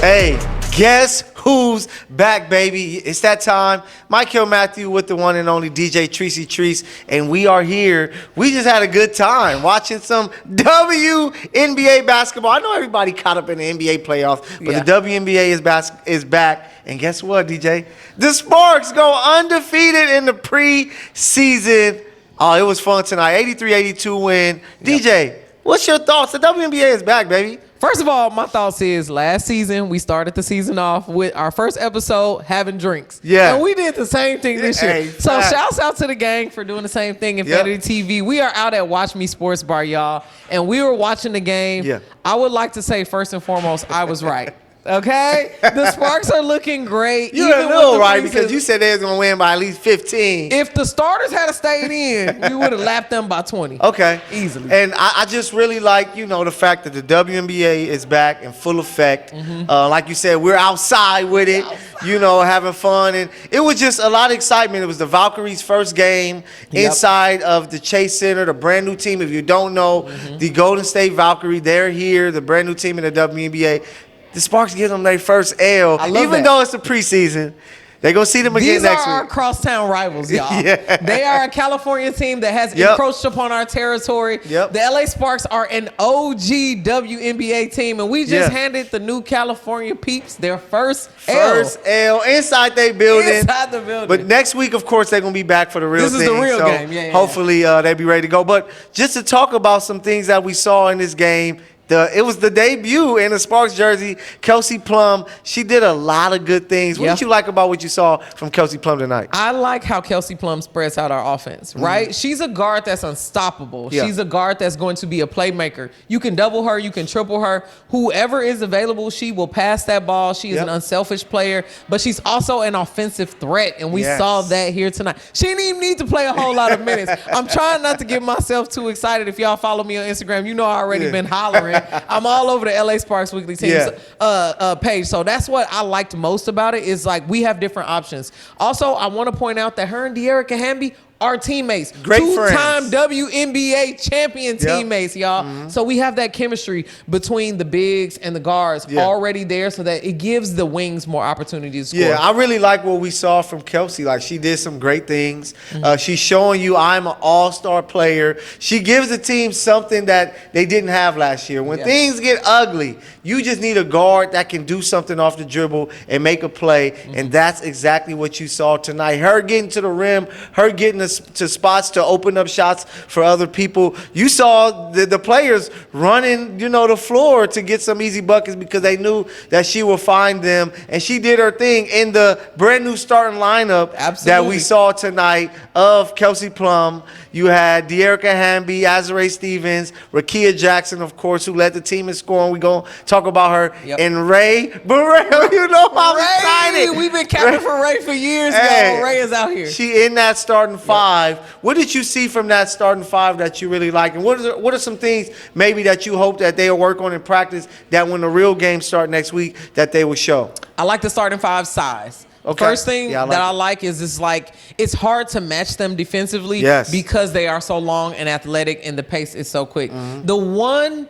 Hey, guess who's back, baby? It's that time. Michael Matthew with the one and only DJ Treacy Treese, and we are here. We just had a good time watching some WNBA basketball. I know everybody caught up in the NBA playoffs, but the WNBA is back. And guess what, DJ? The Sparks go undefeated in the preseason. Oh, it was fun tonight. 83-82 win. DJ, what's your thoughts? The WNBA is back, baby. First of all, my thoughts is last season, we started the season off with our first episode having drinks. Yeah. And we did the same thing this year. So shouts out to the gang for doing the same thing. Infanity TV. We are out at Watch Me Sports Bar, y'all. And we were watching the game. Yeah. I would like to say, first and foremost, I was right. Okay? The Sparks are looking great. You're a little right because you said they was going to win by at least 15. If the starters had stayed in, we would have lapped them by 20. Okay. Easily. And I just really like, the fact that the WNBA is back in full effect. Like you said, we're outside with it, having fun. And it was just a lot of excitement. It was the Valkyries' first game inside of the Chase Center, the brand new team. If you don't know, the Golden State Valkyrie, they're here, the brand new team in the WNBA. The Sparks give them their first L, even though it's the preseason. They're going to see them again next week. These are our crosstown rivals, y'all. They are a California team that has encroached upon our territory. The LA Sparks are an OG WNBA team, and we just handed the new California peeps their first L inside their building. Inside the building. But next week, of course, they're going to be back for the real thing. This is the real game. Hopefully, they'll be ready to go. But just to talk about some things that we saw in this game, it was the debut in the Sparks jersey. Kelsey Plum, she did a lot of good things. What did you like about what you saw from Kelsey Plum tonight? I like how Kelsey Plum spreads out our offense, right? She's a guard that's unstoppable. She's a guard that's going to be a playmaker. You can double her. You can triple her. Whoever is available, she will pass that ball. She is an unselfish player, but she's also an offensive threat, and we saw that here tonight. She didn't even need to play a whole lot of minutes. I'm trying not to get myself too excited. If y'all follow me on Instagram, you know I already been hollering. I'm all over the LA Sparks Weekly Teams page. So that's what I liked most about it is like we have different options. Also, I want to point out that her and De'Erica Hamby are teammates. Great two-time WNBA champion teammates, y'all. So we have that chemistry between the bigs and the guards already there so that it gives the wings more opportunities to score. Yeah, I really like what we saw from Kelsey. Like, she did some great things. She's showing you I'm an all-star player. She gives the team something that they didn't have last year. When things get ugly, you just need a guard that can do something off the dribble and make a play, and that's exactly what you saw tonight. Her getting to the rim, her getting to spots to open up shots for other people. You saw the players running, the floor to get some easy buckets because they knew that she would find them, and she did her thing in the brand new starting lineup that we saw tonight of Kelsey Plum. You had De'Erica Hamby, Azurá Stevens, Rakia Jackson, of course, who led the team in scoring. We're going to talk about her. And Ray Burrell, I'm excited. We've been capping for Ray for years now. Ray is out here. She in that starting five. What did you see from that starting five that you really like? And what are some things maybe that you hope that they'll work on in practice that when the real games start next week that they will show? I like the starting five size. Okay. First thing I like is it's hard to match them defensively because they are so long and athletic and the pace is so quick. The one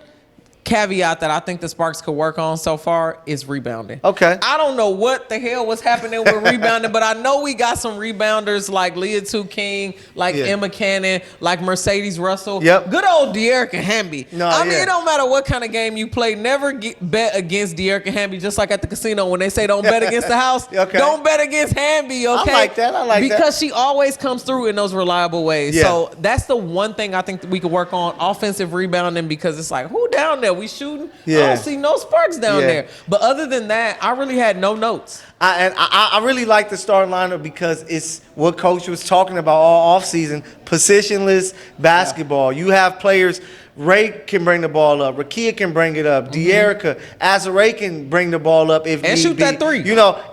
caveat that I think the Sparks could work on so far is rebounding. Okay. I don't know what the hell was happening with rebounding, but I know we got some rebounders like Leah Two King, like Emma Cannon, like Mercedes Russell. Good old De'Erica Hamby. I mean, it don't matter what kind of game you play. Never bet against De'Erica Hamby, just like at the casino when they say don't bet against the house. Don't bet against Hamby, okay? I like that. Because she always comes through in those reliable ways. So that's the one thing I think that we could work on, offensive rebounding, because it's like, who down there? We shooting. I don't see no Sparks down there. But other than that, I really had no notes. I really like the starting lineup because it's what Coach was talking about all offseason, positionless basketball. You have players. Ray can bring the ball up. Rakia can bring it up. De'Erica, Azurá can bring the ball up if and need shoot be. That three.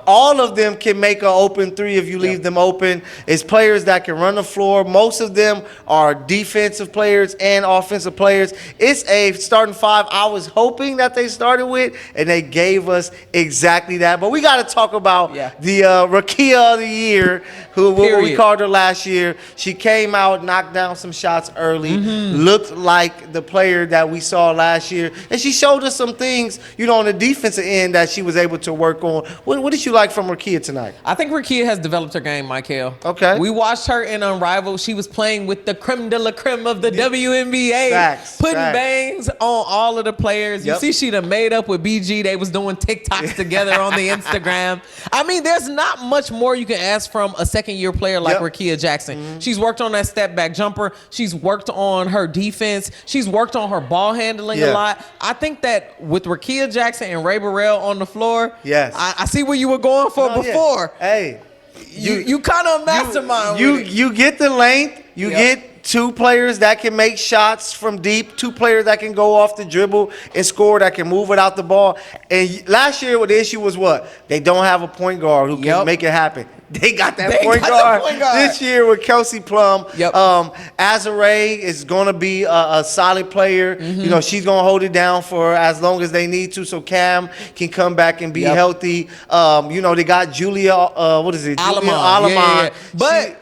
All of them can make an open three if you leave them open. It's players that can run the floor. Most of them are defensive players and offensive players. It's a starting five I was hoping that they started with, and they gave us exactly that. But we got to talk about the Rakia of the year, what we called her last year. She came out, knocked down some shots early, looked like the player that we saw last year, and she showed us some things, on the defensive end that she was able to work on. What did you like from Rakia tonight? I think Rakia has developed her game, Michael. Okay. We watched her in Unrivaled. She was playing with the creme de la creme of the WNBA, putting bangs on all of the players. You see she done made up with BG. They was doing TikToks together on the Instagram. I mean, there's not much more you can ask from a second-year player like Rakia Jackson. She's worked on that step-back jumper. She's worked on her defense. She's worked on her ball handling a lot. I think that with Rakia Jackson and Ray Burrell on the floor, I see where you were going for before. Hey, you kind of mastermind. You get the length. You get two players that can make shots from deep. Two players that can go off the dribble and score. That can move without the ball. And last year, the issue was what? They don't have a point guard who can make it happen. They got that point guard this year with Kelsey Plum. Azare is going to be a solid player. She's going to hold it down for as long as they need to, so Cam can come back and be healthy. They got Julia. What is it? Alamon. But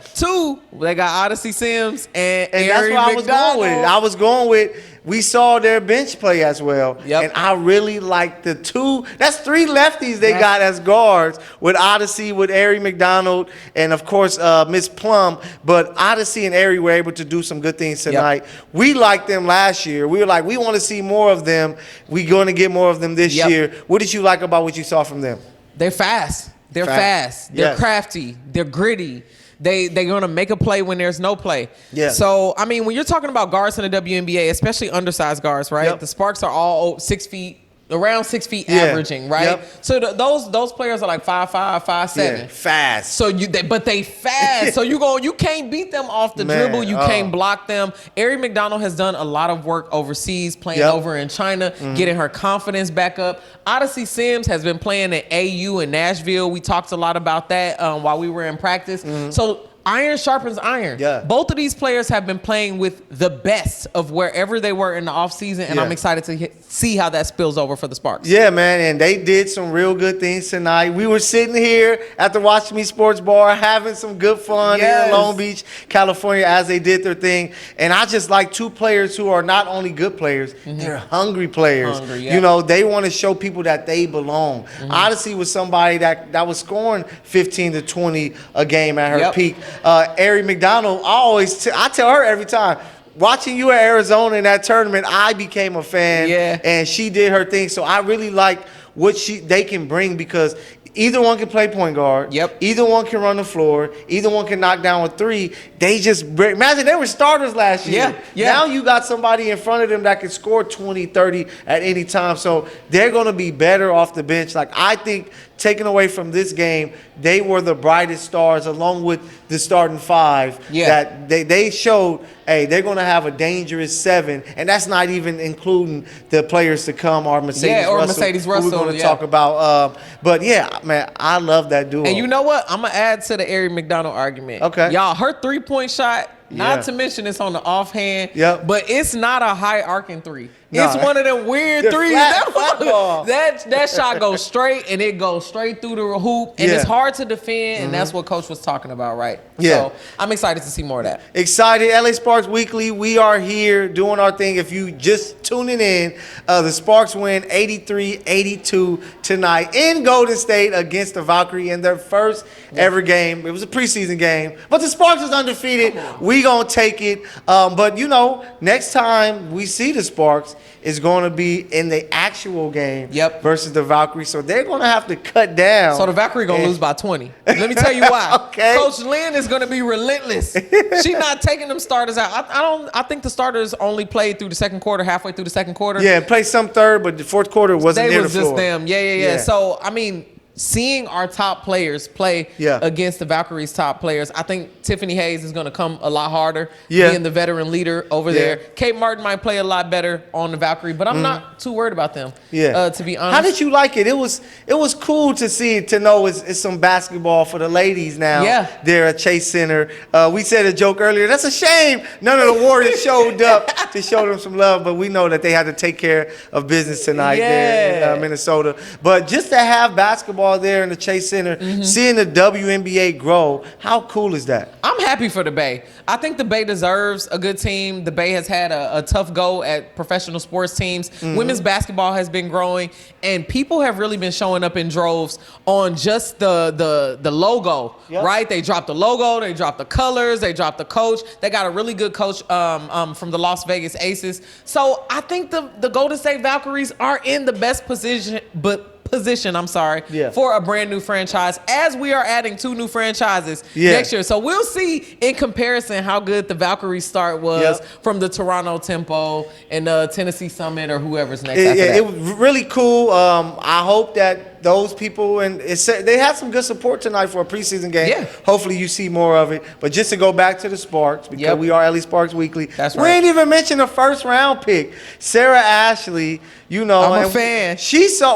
they got Odyssey Sims and that's what I was going with. I was going with. We saw their bench play as well, and I really like the two. That's three lefties they got as guards with Odyssey, with Ari McDonald, and of course Miss Plum. But Odyssey and Ari were able to do some good things tonight. We liked them last year. We were like, we want to see more of them. We're going to get more of them this year. What did you like about what you saw from them? They're fast. They're fast. They're crafty. They're gritty. They're going to make a play when there's no play. So, I mean, when you're talking about guards in the WNBA, especially undersized guards, right? The Sparks are all 6 feet, around 6 feet averaging, right? So those players are like 5'5", 5'7". Fast. So but they fast. So you can't beat them off the dribble. You can't block them. Ari McDonald has done a lot of work overseas, playing over in China, getting her confidence back up. Odyssey Sims has been playing at AU in Nashville. We talked a lot about that while we were in practice. So iron sharpens iron. Both of these players have been playing with the best of wherever they were in the offseason, and I'm excited to see how that spills over for the Sparks. Yeah, man, and they did some real good things tonight. We were sitting here at the Watch Me Sports Bar having some good fun here in Long Beach, California, as they did their thing. And I just like two players who are not only good players, they're hungry players. They want to show people that they belong. Odyssey was somebody that was scoring 15 to 20 a game at her peak. Ari McDonald, I tell her every time, watching you at Arizona in that tournament, I became a fan, and she did her thing. So I really like what they can bring, because either one can play point guard. Either one can run the floor. Either one can knock down a three. They just imagine they were starters last year. Now you got somebody in front of them that can score 20, 30 at any time. So they're going to be better off the bench. Like, I think taken away from this game, they were the brightest stars along with the starting five. That they showed, hey, they're going to have a dangerous 7, and that's not even including the players to come, or Mercedes Russell, who we're going to talk about. But yeah, man, I love that duo. And you know what? I'm going to add to the Ari McDonald argument. Y'all, her three-point shot, not to mention it's on the offhand, but it's not a high arcing three. It's one of them weird threes. That shot goes straight, and it goes straight through the hoop, and it's hard to defend, and that's what Coach was talking about, right? So I'm excited to see more of that. Excited. LA Sparks Weekly, we are here doing our thing. If you just tuning in, the Sparks win 83-82 tonight in Golden State against the Valkyries in their first ever game. It was a preseason game, but the Sparks is undefeated. We gonna take it. But next time we see the Sparks, is going to be in the actual game versus the Valkyries. So they're going to have to cut down. So the Valkyries going to lose by 20. Let me tell you why. Coach Lynn is going to be relentless. She's not taking them starters out. I think the starters only played through the second quarter, halfway through the second quarter. Yeah, played some third, but the fourth quarter wasn't near the floor. They was just them. Yeah. So, I mean, seeing our top players play against the Valkyries' top players, I think Tiffany Hayes is going to come a lot harder, being the veteran leader over there. Kate Martin might play a lot better on the Valkyrie, but I'm not too worried about them, to be honest. How did you like it? It was cool to see, to know it's some basketball for the ladies now. They're at Chase Center. We said a joke earlier. That's a shame none of the Warriors showed up to show them some love, but we know that they had to take care of business tonight there in Minnesota. But just to have basketball basketball there in the Chase Center, seeing the WNBA grow. How cool is that? I'm happy for the Bay. I think the Bay deserves a good team. The Bay has had a tough go at professional sports teams. Women's basketball has been growing, and people have really been showing up in droves on just the logo, right? They dropped the logo, they dropped the colors, they dropped the coach. They got a really good coach from the Las Vegas Aces. So I think the Golden State Valkyries are in the best position, for a brand new franchise, as we are adding 2 new franchises next year. So we'll see in comparison how good the Valkyries start was from the Toronto Tempo and the Tennessee Summit or whoever's next after that. It was really cool. I hope that those people, and they had some good support tonight for a preseason game. Yeah. Hopefully you see more of it. But just to go back to the Sparks, because we are Ellie Sparks Weekly. That's right. We ain't even mentioned the first round pick, Sarah Ashley. You know, I'm a fan.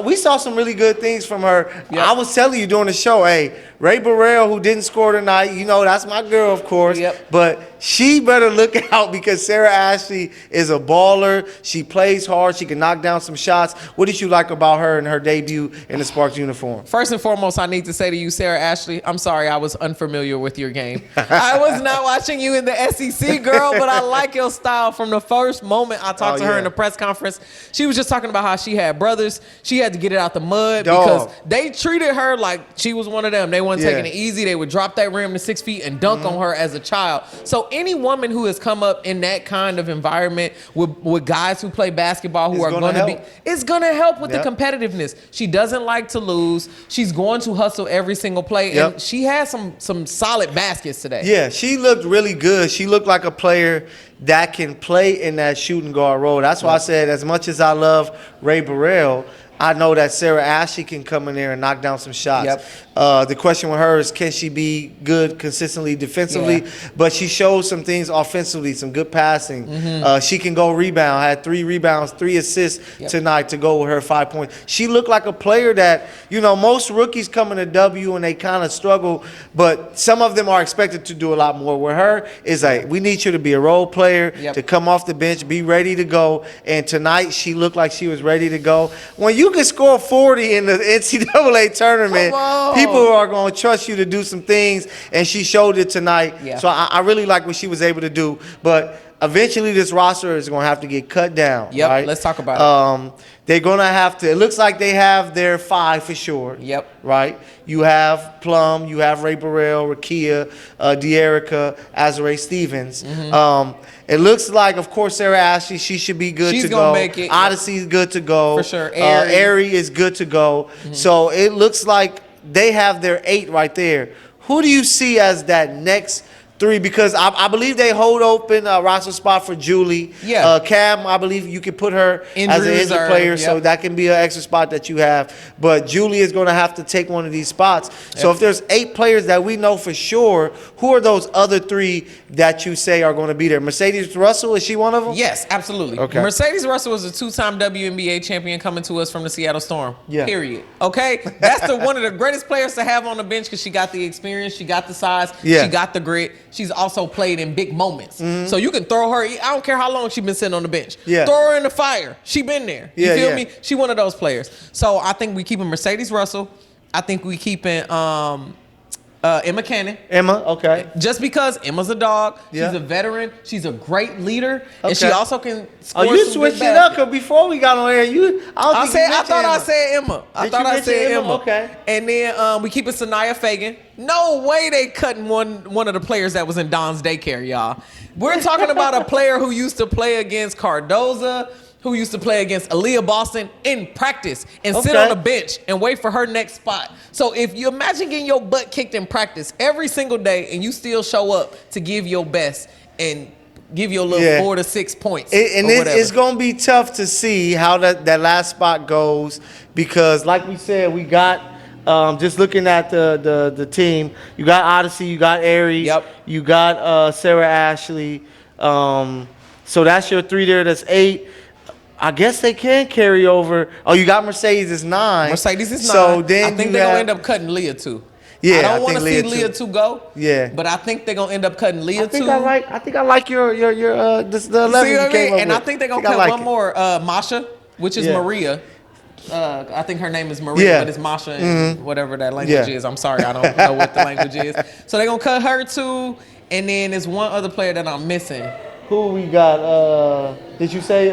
We saw some really good things from her. Yep. I was telling you during the show, hey, Ray Burrell, who didn't score tonight, you know, that's my girl, of course. Yep. But she better look out, because Sarah Ashley is a baller. She plays hard. She can knock down some shots. What did you like about her and her debut in the Sparks uniform? First and foremost, I need to say to you, Sarah Ashley, I'm sorry I was unfamiliar with your game. I was not watching you in the SEC, girl, but I like your style. From the first moment I talked to her in the press conference, she was just talking about how she had brothers. She had to get it out the mud because they treated her like she was one of them. They weren't taking it easy. They would drop that rim to 6 feet and dunk on her as a child. So any woman who has come up in that kind of environment with guys who play basketball who are going to be, it's going to help with the competitiveness. She doesn't like to lose. She's going to hustle every single play. And she had some solid baskets today. Yeah, she looked really good. She looked like a player that can play in that shooting guard role. That's why I said, as much as I love Ray Burrell, I know that Sarah Ashley can come in there and knock down some shots. The question with her is, can she be good consistently defensively? But she showed some things offensively, some good passing. She can go rebound, had 3 rebounds, 3 assists tonight to go with her 5 points. She looked like a player that, you know, most rookies come in a W and they kind of struggle, but some of them are expected to do a lot more. With her, is like, we need you to be a role player, to come off the bench, be ready to go. And tonight, she looked like she was ready to go. When you can score 40 in the NCAA tournament, people are going to trust you to do some things, and she showed it tonight. So I really like what she was able to do. But eventually this roster is going to have to get cut down. Right? Let's talk about it. They're going to have to, it looks like they have their 5 for sure. Right? You have Plum, you have Ray Burrell, Rakia, De'Erica, Azarae Stevens. It looks like, of course, Sarah Ashley, she should be good to go. She's going to make it. Odyssey is good to go. For sure. Aerie is good to go. So it looks like they have their 8 right there. Who do you see as that next 3? Because I believe they hold open a roster spot for Julie. Cam, I believe you can put her as an injured player, so that can be an extra spot that you have. But Julie is going to have to take one of these spots. So if there's 8 players that we know for sure, who are those other 3 that you say are going to be there? Mercedes Russell, is she one of them? Yes, absolutely. Okay. Mercedes Russell was a 2-time WNBA champion coming to us from the Seattle Storm. Period. Okay? That's one of the greatest players to have on the bench, because she got the experience, she got the size, she got the grit. She's also played in big moments. So you can throw her, I don't care how long she's been sitting on the bench. Throw her in the fire. She been there. You feel me? She one of those players. So I think we keeping Mercedes Russell. I think we keeping Emma Cannon. Okay. Just because Emma's a dog. She's a veteran. She's a great leader. And she also can score you switched it up, because before we got on air, I thought I said Emma. I thought I said Emma. Okay. And then we keep it Sanaya Fagan. No way they cutting one of the players that was in Don's daycare, y'all. We're talking about a player who used to play against Cardoza, who used to play against Aaliyah Boston in practice and sit on the bench and wait for her next spot. So if you imagine getting your butt kicked in practice every single day and you still show up to give your best and give you a little 4 to 6 points. It's going to be tough to see how that last spot goes, because like we said, we got just looking at the team, you got Odyssey, you got Aries, you got Sarah Ashley. So that's your 3 there. That's 8. I guess they can carry over. Oh, you got Mercedes is 9. Mercedes is 9. So then I think they're going to end up cutting Leah too. I don't want to see Leah 2 go. But I think they're going to end up cutting Leah 2. I think I like your the 11 see what you came I mean? up And with. I think they're going to cut one more, Masha, which is Maria. I think her name is Maria, but it's Masha and whatever that language is. I'm sorry, I don't know what the language is. So they're gonna cut her too, and then there's one other player that I'm missing. Who we got? Did you say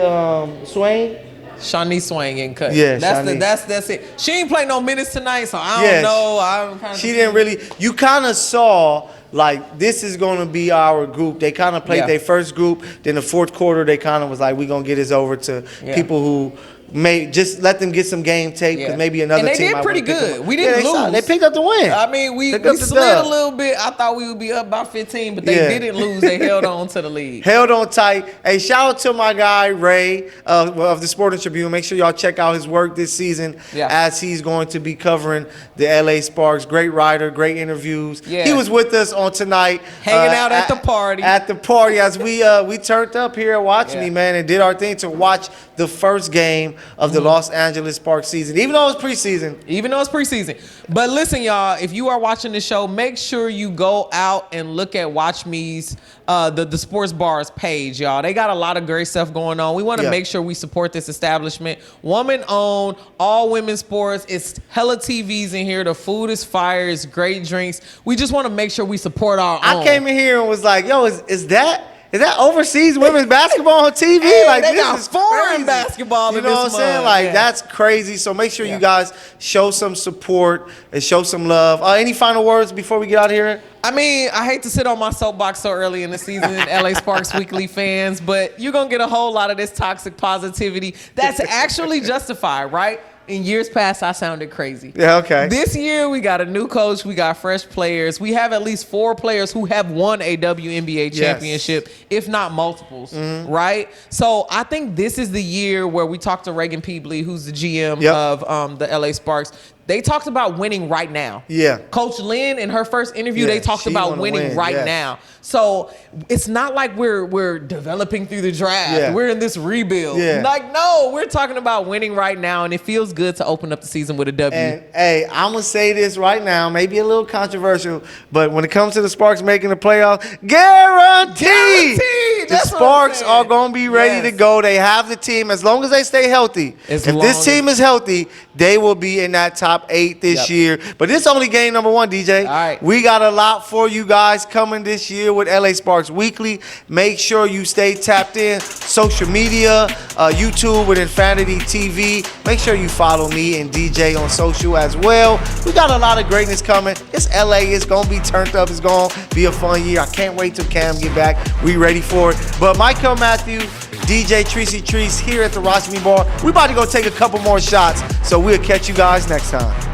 Swain? Shanice Swain getting cut. Yeah, that's it. She ain't play no minutes tonight, so I don't know. She didn't really. You kind of saw like this is going to be our group. They kind of played their first group. Then the fourth quarter, they kind of was like, we gonna get this over to people who may just let them get some game tape because maybe another team. And they did pretty good. We didn't lose. They picked up the win. I mean, we slid a little bit. I thought we would be up by 15, but they didn't lose. They held on to the lead. Held on tight. Hey, shout out to my guy Ray of the Sporting Tribune. Make sure y'all check out his work this season as he's going to be covering the LA Sparks. Great writer, great interviews. Yeah. He was with us on tonight, hanging out at the party. At the party as we turned up here at Watch Me, man, and did our thing to watch the first game of the Los Angeles Sparks season, even though it's preseason. But listen, y'all, if you are watching the show, make sure you go out and look at Watch Me's the Sports Bars page, y'all. They got a lot of great stuff going on. We want to make sure we support this establishment. Woman-owned, all women's sports. It's hella TVs in here. The food is fire. It's great drinks. We just want to make sure we support our own. I came in here and was like, yo, is that overseas women's basketball on TV? Hey, like they this got is foreign crazy. basketball. You know what I'm saying? Like that's crazy. So make sure you guys show some support and show some love. Any final words before we get out of here? I mean, I hate to sit on my soapbox so early in the season, LA Sparks Weekly fans, but you're gonna get a whole lot of this toxic positivity that's actually justified, right? In years past, I sounded crazy. Yeah, okay. This year, we got a new coach. We got fresh players. We have at least 4 players who have won a WNBA championship, if not multiples, right? So I think this is the year where we talked to Reagan Peebley, who's the GM of the LA Sparks. They talked about winning right now. Yeah. Coach Lynn, in her first interview, they talked about winning right now. So it's not like we're developing through the draft. Yeah. We're in this rebuild. Yeah. Like, no, we're talking about winning right now, and it feels good to open up the season with a W. And, hey, I'm going to say this right now, maybe a little controversial, but when it comes to the Sparks making the playoffs, guaranteed! The Sparks are going to be ready to go. They have the team. As long as they stay healthy. If this team is healthy, they will be in that top 8 this year. But this is only game number 1, DJ. All right. We got a lot for you guys coming this year with LA Sparks Weekly. Make sure you stay tapped in. Social media, YouTube with Infanity TV. Make sure you follow me and DJ on social as well. We got a lot of greatness coming. It's LA. It's going to be turned up. It's going to be a fun year. I can't wait till Cam get back. We ready for it. But Michael Matthew, DJ Treese here at the Watch Me Bar. We about to go take a couple more shots. So we'll catch you guys next time.